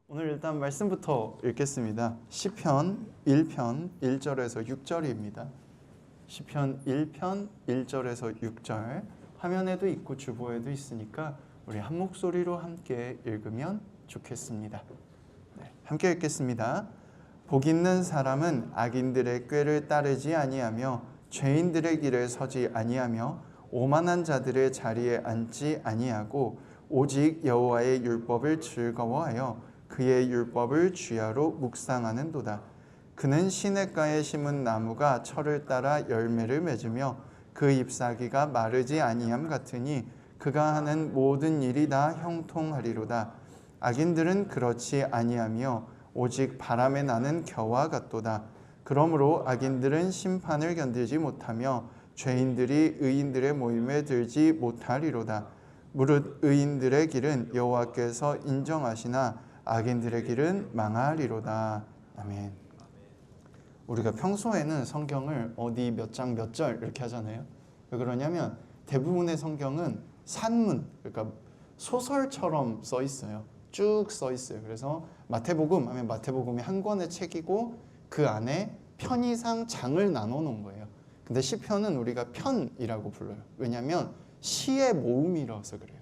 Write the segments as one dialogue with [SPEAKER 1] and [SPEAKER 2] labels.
[SPEAKER 1] 오늘 일단 말씀부터 읽겠습니다. 시편 1편 1절에서 6절입니다. 시편 1편 1절에서 6절 화면에도 있고 주보에도 있으니까 우리 한 목소리로 함께 읽으면 좋겠습니다. 함께 읽겠습니다. 복 있는 사람은 악인들의 꾀를 따르지 아니하며 죄인들의 길에 서지 아니하며 오만한 자들의 자리에 앉지 아니하고 오직 여호와의 율법을 즐거워하여 그의 율법을 주야로 묵상하는도다. 그는 시냇가에 심은 나무가 철을 따라 열매를 맺으며 그 잎사귀가 마르지 아니함 같으니 그가 하는 모든 일이 다 형통하리로다. 악인들은 그렇지 아니하며 오직 바람에 나는 겨와 같도다. 그러므로 악인들은 심판을 견디지 못하며 죄인들이 의인들의 모임에 들지 못하리로다. 무릇 의인들의 길은 여호와께서 인정하시나 악인들의 길은 망하리로다. 아멘. 우리가 평소에는 성경을 어디 몇 장 몇 절 이렇게 하잖아요. 왜 그러냐면 대부분의 성경은 산문, 그러니까 소설처럼 써 있어요. 쭉 써 있어요. 그래서 마태복음 하면 마태복음이 한 권의 책이고 그 안에 편의상 장을 나눠 놓은 거예요. 근데 시편은 우리가 편이라고 불러요. 왜냐하면 시의 모음이라서 그래요.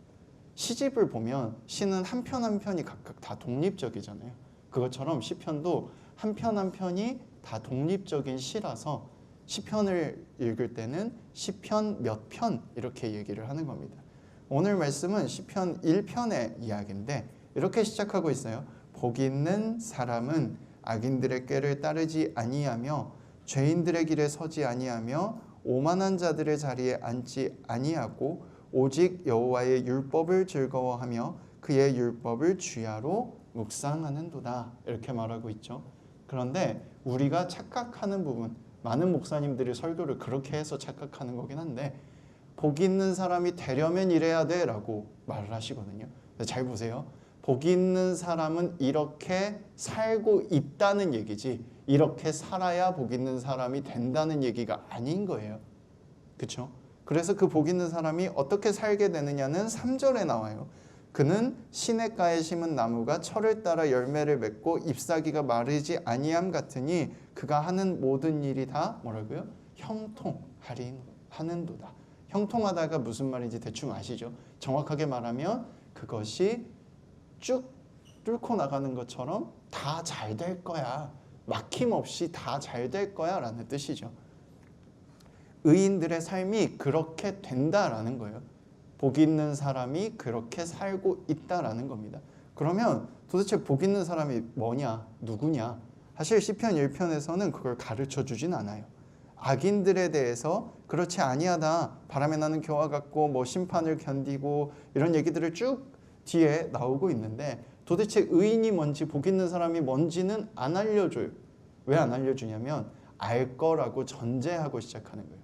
[SPEAKER 1] 시집을 보면 시는 한 편 한 편이 각각 다 독립적이잖아요. 그것처럼 시편도 한 편 한 편이 다 독립적인 시라서 시편을 읽을 때는 시편 몇 편 이렇게 얘기를 하는 겁니다. 오늘 말씀은 시편 1편의 이야기인데 이렇게 시작하고 있어요. 복 있는 사람은 악인들의 꾀를 따르지 아니하며 죄인들의 길에 서지 아니하며 오만한 자들의 자리에 앉지 아니하고 오직 여호와의 율법을 즐거워하며 그의 율법을 주야로 묵상하는도다. 이렇게 말하고 있죠. 그런데 우리가 착각하는 부분, 많은 목사님들이 설교를 그렇게 해서 착각하는 거긴 한데 복 있는 사람이 되려면 이래야 돼 라고 말을 하시거든요. 잘 보세요. 복 있는 사람은 이렇게 살고 있다는 얘기지 이렇게 살아야 복 있는 사람이 된다는 얘기가 아닌 거예요. 그렇죠? 그래서 그 복 있는 사람이 어떻게 살게 되느냐는 3절에 나와요. 그는 시냇가에 심은 나무가 철을 따라 열매를 맺고 잎사귀가 마르지 아니함 같으니 그가 하는 모든 일이 다 뭐라고요? 형통하는도다. 형통하다가 무슨 말인지 대충 아시죠? 정확하게 말하면 그것이 쭉 뚫고 나가는 것처럼 다 잘 될 거야. 막힘없이 다 잘 될 거야 라는 뜻이죠. 의인들의 삶이 그렇게 된다라는 거예요. 복 있는 사람이 그렇게 살고 있다라는 겁니다. 그러면 도대체 복 있는 사람이 뭐냐, 누구냐? 사실 시편 1편에서는 그걸 가르쳐 주진 않아요. 악인들에 대해서 그렇지 아니하다, 바람에 나는 겨와 같고 뭐 심판을 견디고 이런 얘기들을 쭉 뒤에 나오고 있는데 도대체 의인이 뭔지 복 있는 사람이 뭔지는 안 알려줘요. 왜 안 알려주냐면 알 거라고 전제하고 시작하는 거예요.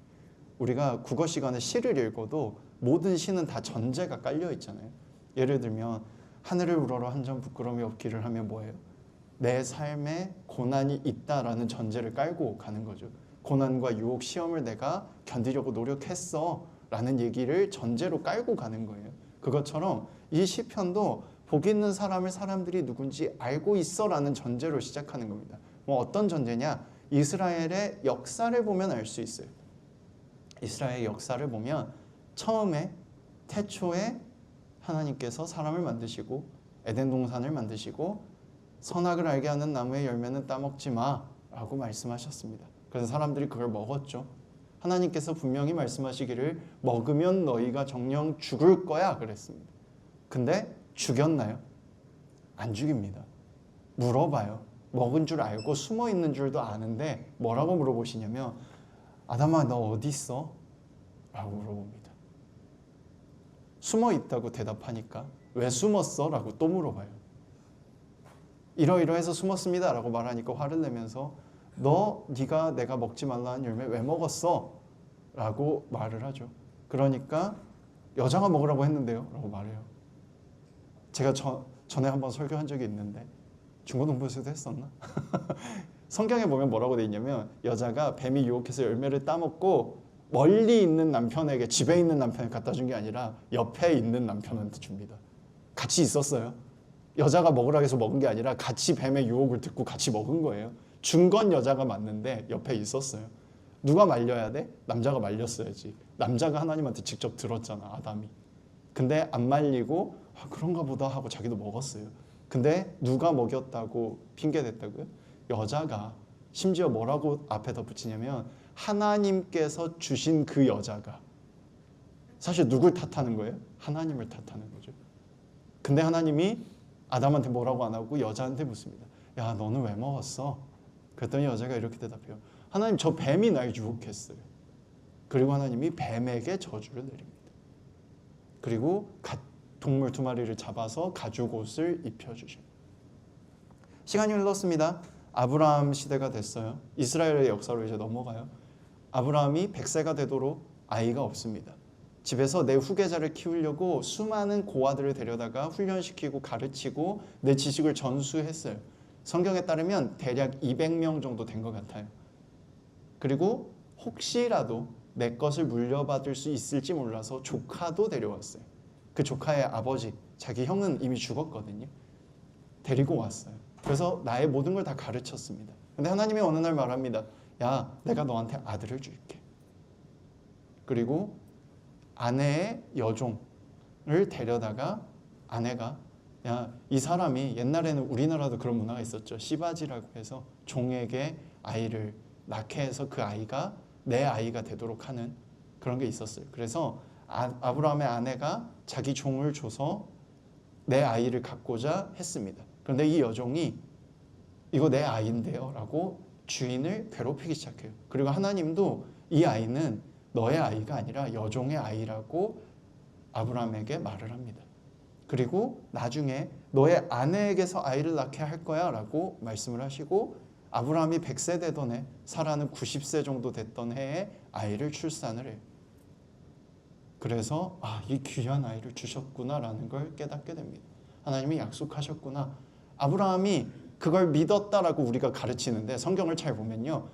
[SPEAKER 1] 우리가 국어 시간에 시를 읽어도 모든 시는 다 전제가 깔려 있잖아요. 예를 들면 하늘을 우러러 한 점 부끄러움이 없기를 하면 뭐예요? 내 삶에 고난이 있다라는 전제를 깔고 가는 거죠. 고난과 유혹, 시험을 내가 견디려고 노력했어 라는 얘기를 전제로 깔고 가는 거예요. 그것처럼 이 시편도 복 있는 사람을 사람들이 누군지 알고 있어 라는 전제로 시작하는 겁니다. 뭐 어떤 전제냐? 이스라엘의 역사를 보면 알 수 있어요. 이스라엘의 역사를 보면 처음에 태초에 하나님께서 사람을 만드시고 에덴 동산을 만드시고 선악을 알게 하는 나무의 열매는 따먹지 마 라고 말씀하셨습니다. 그래서 사람들이 그걸 먹었죠. 하나님께서 분명히 말씀하시기를 먹으면 너희가 정녕 죽을 거야 그랬습니다. 근데 죽였나요? 안 죽입니다. 물어봐요. 먹은 줄 알고 숨어 있는 줄도 아는데 뭐라고 물어보시냐면 아담아 너 어디 있어? 라고 물어봅니다. 숨어 있다고 대답하니까 왜 숨었어? 라고 또 물어봐요. 이러이러해서 숨었습니다 라고 말하니까 화를 내면서 네가 내가 먹지 말라는 열매 왜 먹었어? 라고 말을 하죠. 그러니까 여자가 먹으라고 했는데요 라고 말해요. 제가 전에 한번 설교한 적이 있는데 중고등부에서도 했었나? 성경에 보면 뭐라고 돼 있냐면 여자가 뱀이 유혹해서 열매를 따먹고 멀리 있는 남편에게 집에 있는 남편에 갖다 준 게 아니라 옆에 있는 남편한테 줍니다. 같이 있었어요.
[SPEAKER 2] 여자가 먹으라 해서 먹은 게 아니라 같이 뱀의 유혹을 듣고 같이 먹은 거예요. 준 건 여자가 맞는데 옆에 있었어요. 누가 말려야 돼? 남자가 말렸어야지. 남자가 하나님한테 직접 들었잖아, 아담이. 근데 안 말리고 그런가 보다 하고 자기도 먹었어요. 근데 누가 먹였다고 핑계댔다고요? 여자가. 심지어 뭐라고 앞에다 붙이냐면 하나님께서 주신 그 여자가. 사실 누굴 탓하는 거예요? 하나님을 탓하는 거죠. 근데 하나님이 아담한테 뭐라고 안 하고 여자한테 묻습니다. 야, 너는 왜 먹었어? 그랬더니 여자가 이렇게 대답해요. 하나님, 저 뱀이 날 유혹했어요. 그리고 하나님이 뱀에게 저주를 내립니다. 그리고 동물 2마리를 잡아서 가죽 옷을 입혀주십니다. 시간이 흘렀습니다. 아브라함 시대가 됐어요. 이스라엘의 역사로 이제 넘어가요. 아브라함이 100세가 되도록 아이가 없습니다. 집에서 내 후계자를 키우려고 수많은 고아들을 데려다가 훈련시키고 가르치고 내 지식을 전수했어요. 성경에 따르면 대략 200명 정도 된 것 같아요. 그리고 혹시라도 내 것을 물려받을 수 있을지 몰라서 조카도 데려왔어요. 그 조카의 아버지, 자기 형은 이미 죽었거든요. 데리고 왔어요. 그래서 나의 모든 걸 다 가르쳤습니다. 근데 하나님이 어느 날 말합니다. 야, 내가 너한테 아들을 줄게. 그리고 아내의 여종을 데려다가 아내가 야, 이 사람이 옛날에는 우리나라도 그런 문화가 있었죠. 씨바지라고 해서 종에게 아이를 낳게 해서 그 아이가 내 아이가 되도록 하는 그런 게 있었어요. 그래서 아브라함의 아내가 자기 종을 줘서 내 아이를 갖고자 했습니다. 그런데 이 여종이 이거 내 아이인데요 라고 주인을 괴롭히기 시작해요. 그리고 하나님도 이 아이는 너의 아이가 아니라 여종의 아이라고 아브라함에게 말을 합니다. 그리고 나중에 너의 아내에게서 아이를 낳게 할 거야 라고 말씀을 하시고 아브라함이 100세 되던 해, 사라는 90세 정도 됐던 해에 아이를 출산을 해요. 그래서 이 귀한 아이를 주셨구나라는 걸 깨닫게 됩니다. 하나님이 약속하셨구나. 아브라함이 그걸 믿었다라고 우리가 가르치는데 성경을 잘 보면요.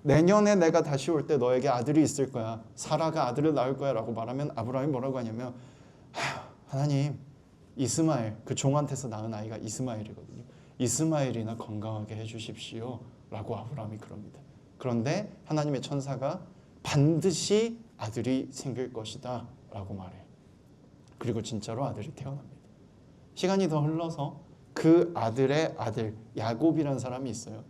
[SPEAKER 2] 내년에 내가 다시 올 때 너에게 아들이 있을 거야. 사라가 아들을 낳을 거야 라고 말하면 아브라함이 뭐라고 하냐면 하나님, 이스마엘, 그 종한테서 낳은 아이가 이스마엘이거든요. 이스마엘이나 건강하게 해주십시오 라고 아브라함이 그럽니다. 그런데 하나님의 천사가 반드시 아들이 생길 것이다 라고 말해요. 그리고 진짜로 아들이 태어납니다. 시간이 더 흘러서 그 아들의 아들 야곱이라는 사람이 있어요.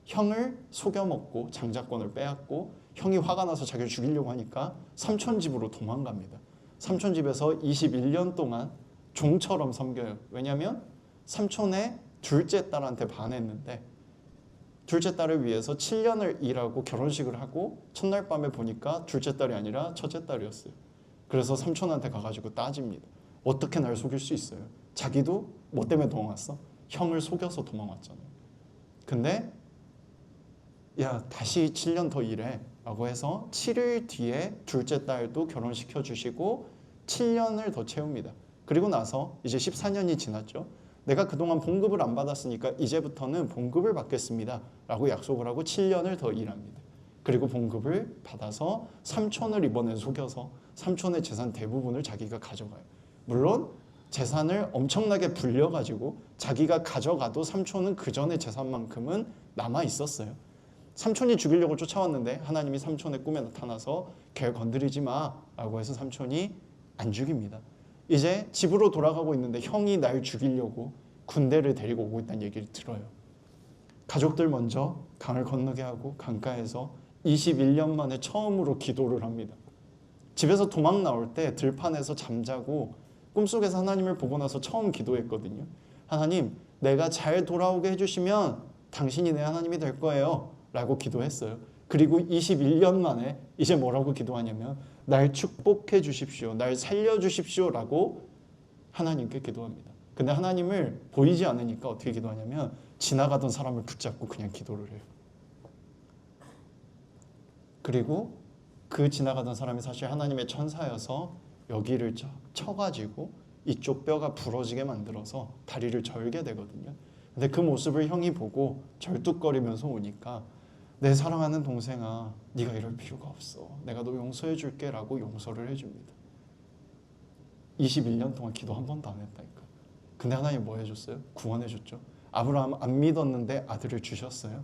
[SPEAKER 2] 형을 속여먹고 장자권을 빼앗고 형이 화가 나서 자기를 죽이려고 하니까 삼촌 집으로 도망갑니다. 삼촌 집에서 21년 동안 종처럼 섬겨요. 왜냐하면 삼촌의 둘째 딸한테 반했는데 둘째 딸을 위해서 7년을 일하고 결혼식을 하고 첫날 밤에 보니까 둘째 딸이 아니라 첫째 딸이었어요. 그래서 삼촌한테 가가지고 따집니다. 어떻게 날 속일 수 있어요? 자기도 뭐 때문에 도망왔어? 형을 속여서 도망왔잖아요. 근데 야, 다시 7년 더 일해 라고 해서 7일 뒤에 둘째 딸도 결혼시켜 주시고 7년을 더 채웁니다. 그리고 나서 이제 14년이 지났죠. 내가 그동안 봉급을 안 받았으니까 이제부터는 봉급을 받겠습니다 라고 약속을 하고 7년을 더 일합니다. 그리고 봉급을 받아서 삼촌을 이번에 속여서 삼촌의 재산 대부분을 자기가 가져가요. 물론 재산을 엄청나게 불려가지고 자기가 가져가도 삼촌은 그 전의 재산만큼은 남아 있었어요. 삼촌이 죽이려고 쫓아왔는데 하나님이 삼촌의 꿈에 나타나서 걔 건드리지 마 라고 해서 삼촌이 안 죽입니다. 이제 집으로 돌아가고 있는데 형이 날 죽이려고 군대를 데리고 오고 있다는 얘기를 들어요. 가족들 먼저 강을 건너게 하고 강가에서 21년 만에 처음으로 기도를 합니다. 집에서 도망 나올 때 들판에서 잠자고 꿈속에서 하나님을 보고 나서 처음 기도했거든요. 하나님, 내가 잘 돌아오게 해주시면 당신이 내 하나님이 될 거예요 라고 기도했어요. 그리고 21년 만에 이제 뭐라고 기도하냐면 날 축복해 주십시오, 날 살려 주십시오 라고 하나님께 기도합니다. 근데 하나님을 보이지 않으니까 어떻게 기도하냐면 지나가던 사람을 붙잡고 그냥 기도를 해요. 그리고 그 지나가던 사람이 사실 하나님의 천사여서 여기를 쳐가지고 이쪽 뼈가 부러지게 만들어서 다리를 절게 되거든요. 근데 그 모습을 형이 보고 절뚝거리면서 오니까 내 사랑하는 동생아, 네가 이럴 필요가 없어. 내가 너 용서해 줄게 라고 용서를 해줍니다. 21년 동안 기도 한 번도 안 했다니까. 근데 하나님 뭐 해줬어요? 구원해 줬죠. 아브라함 안 믿었는데 아들을 주셨어요.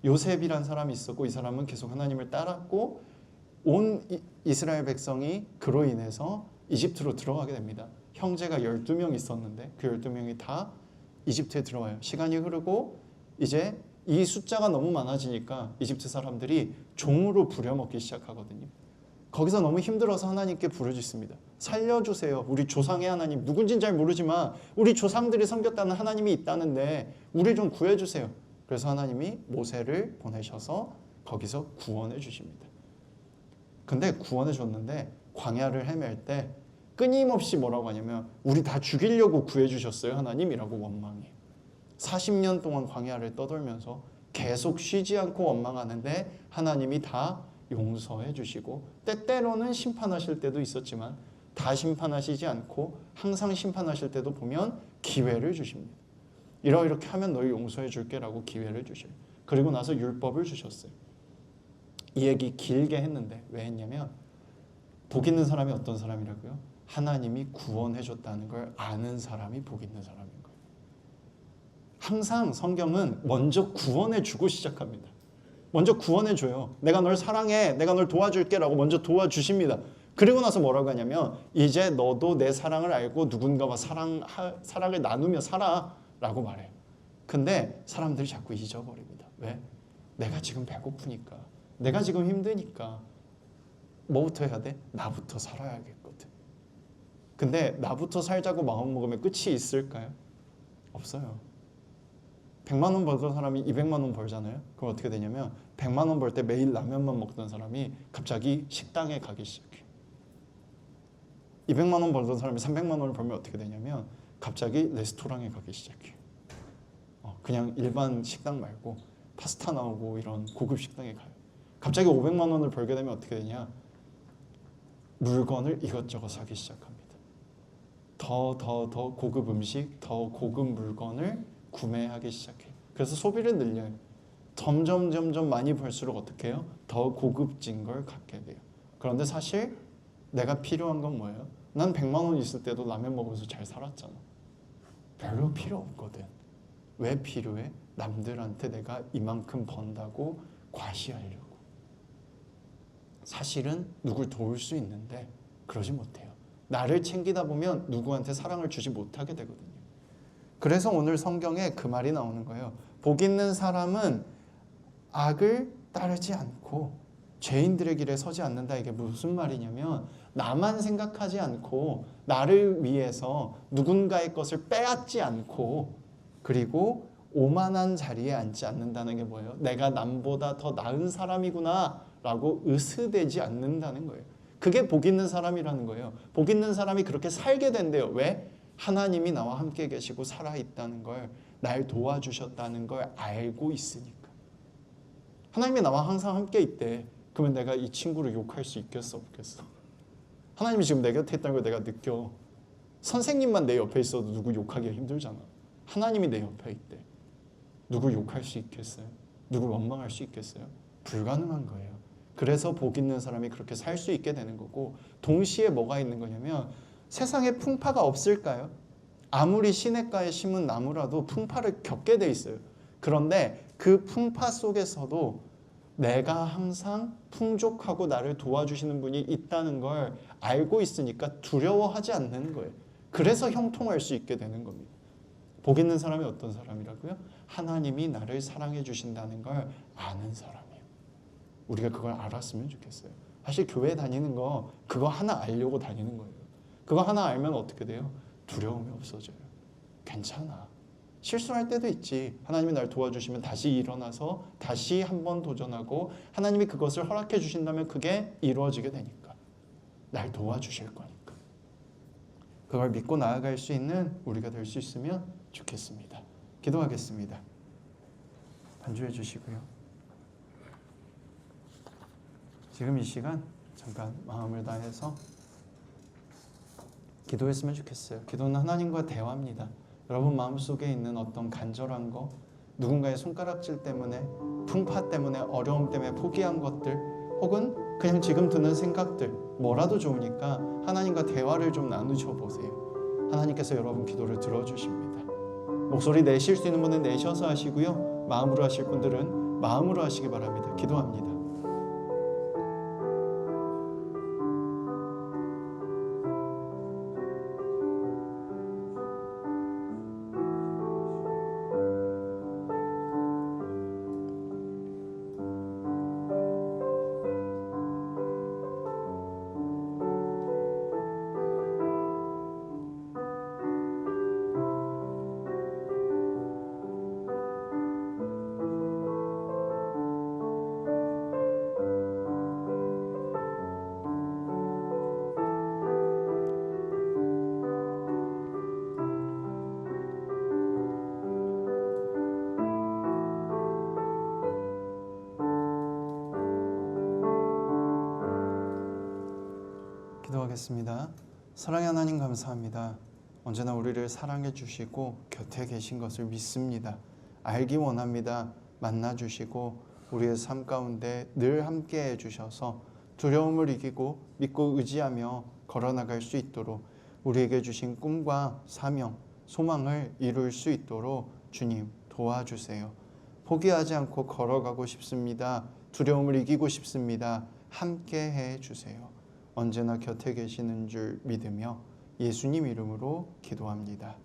[SPEAKER 2] 요셉이란 사람이 있었고 이 사람은 계속 하나님을 따랐고 온 이스라엘 백성이 그로 인해서 이집트로 들어가게 됩니다. 형제가 12명 있었는데 그 12명이 다 이집트에 들어와요. 시간이 흐르고 이제 이 숫자가 너무 많아지니까 이집트 사람들이 종으로 부려먹기 시작하거든요. 거기서 너무 힘들어서 하나님께 부르짖습니다. 살려주세요. 우리 조상의 하나님, 누군지는 잘 모르지만 우리 조상들이 섬겼다는 하나님이 있다는데 우리 좀 구해주세요. 그래서 하나님이 모세를 보내셔서 거기서 구원해 주십니다. 근데 구원해 줬는데 광야를 헤맬 때 끊임없이 뭐라고 하냐면 우리 다 죽이려고 구해 주셨어요 하나님이라고 원망해요. 40년 동안 광야를 떠돌면서 계속 쉬지 않고 원망하는데 하나님이 다 용서해 주시고 때때로는 심판하실 때도 있었지만 다 심판하시지 않고 항상 심판하실 때도 보면 기회를 주십니다. 이렇게 하면 너희 용서해 줄게라고 기회를 주셔요. 그리고 나서 율법을 주셨어요. 이 얘기 길게 했는데 왜 했냐면 복 있는 사람이 어떤 사람이라고요? 하나님이 구원해 줬다는 걸 아는 사람이 복 있는 사람인 거예요. 항상 성경은 먼저 구원해 주고 시작합니다. 먼저 구원해 줘요. 내가 널 사랑해. 내가 널 도와줄게라고 먼저 도와주십니다. 그리고 나서 뭐라고 하냐면 이제 너도 내 사랑을 알고 누군가와 사랑을 나누며 살아라고 말해요. 근데 사람들이 자꾸 잊어버립니다. 왜? 내가 지금 배고프니까. 내가 지금 힘드니까. 뭐부터 해야 돼? 나부터 살아야겠거든. 근데 나부터 살자고 마음먹으면 끝이 있을까요? 없어요. 100만 원 벌던 사람이 200만 원 벌잖아요. 그럼 어떻게 되냐면 100만 원 벌 때 매일 라면만 먹던 사람이 갑자기 식당에 가기 시작해요. 200만 원 벌던 사람이 300만 원을 벌면 어떻게 되냐면 갑자기 레스토랑에 가기 시작해요. 그냥 일반 식당 말고 파스타 나오고 이런 고급 식당에 가요. 갑자기 500만 원을 벌게 되면 어떻게 되냐? 물건을 이것저것 사기 시작합니다. 더 고급 음식, 더 고급 물건을 구매하기 시작해요. 그래서 소비를 늘려요. 점점 많이 벌수록 어떻게 해요? 더 고급진 걸 갖게 돼요. 그런데 사실 내가 필요한 건 뭐예요? 난 100만 원 있을 때도 라면 먹으면서 잘 살았잖아. 별로 필요 없거든. 왜 필요해? 남들한테 내가 이만큼 번다고 과시하려고. 사실은 누굴 도울 수 있는데 그러지 못해요. 나를 챙기다 보면 누구한테 사랑을 주지 못하게 되거든요. 그래서 오늘 성경에 그 말이 나오는 거예요. 복 있는 사람은 악을 따르지 않고 죄인들의 길에 서지 않는다. 이게 무슨 말이냐면 나만 생각하지 않고 나를 위해서 누군가의 것을 빼앗지 않고 그리고 오만한 자리에 앉지 않는다는 게 뭐예요? 내가 남보다 더 나은 사람이구나 라고 으스대지 않는다는 거예요. 그게 복 있는 사람이라는 거예요. 복 있는 사람이 그렇게 살게 된대요. 왜? 하나님이 나와 함께 계시고 살아있다는 걸, 날 도와주셨다는 걸 알고 있으니까. 하나님이 나와 항상 함께 있대. 그러면 내가 이 친구를 욕할 수 있겠어 없겠어? 하나님이 지금 내 곁에 있다는 걸 내가 느껴. 선생님만 내 옆에 있어도 누구 욕하기가 힘들잖아. 하나님이 내 옆에 있대. 누구 욕할 수 있겠어요? 누구 원망할 수 있겠어요? 불가능한 거예요. 그래서 복 있는 사람이 그렇게 살 수 있게 되는 거고, 동시에 뭐가 있는 거냐면 세상에 풍파가 없을까요? 아무리 시냇가에 심은 나무라도 풍파를 겪게 돼 있어요. 그런데 그 풍파 속에서도 내가 항상 풍족하고 나를 도와주시는 분이 있다는 걸 알고 있으니까 두려워하지 않는 거예요. 그래서 형통할 수 있게 되는 겁니다. 복 있는 사람이 어떤 사람이라고요? 하나님이 나를 사랑해 주신다는 걸 아는 사람이에요. 우리가 그걸 알았으면 좋겠어요. 사실 교회 다니는 거 그거 하나 알려고 다니는 거예요. 그거 하나 알면 어떻게 돼요? 두려움이 없어져요. 괜찮아. 실수할 때도 있지. 하나님이 날 도와주시면 다시 일어나서 다시 한번 도전하고 하나님이 그것을 허락해 주신다면 그게 이루어지게 되니까. 날 도와주실 거니까. 그걸 믿고 나아갈 수 있는 우리가 될 수 있으면 좋겠습니다. 기도하겠습니다. 반주해 주시고요. 지금 이 시간 잠깐 마음을 다해서 기도했으면 좋겠어요. 기도는 하나님과 대화입니다. 여러분 마음속에 있는 어떤 간절한 거, 누군가의 손가락질 때문에, 풍파 때문에, 어려움 때문에 포기한 것들, 혹은 그냥 지금 드는 생각들, 뭐라도 좋으니까 하나님과 대화를 좀 나누셔 보세요. 하나님께서 여러분 기도를 들어주십니다. 목소리 내실 수 있는 분은 내셔서 하시고요. 마음으로 하실 분들은 마음으로 하시기 바랍니다. 기도합니다. 기도하겠습니다. 사랑의 하나님 감사합니다. 언제나 우리를 사랑해 주시고 곁에 계신 것을 믿습니다. 알기 원합니다. 만나 주시고 우리의 삶 가운데 늘 함께 해 주셔서 두려움을 이기고 믿고 의지하며 걸어나갈 수 있도록 우리에게 주신 꿈과 사명, 소망을 이룰 수 있도록 주님 도와주세요. 포기하지 않고 걸어가고 싶습니다. 두려움을 이기고 싶습니다. 함께 해 주세요. 언제나 곁에 계시는 줄 믿으며 예수님 이름으로 기도합니다.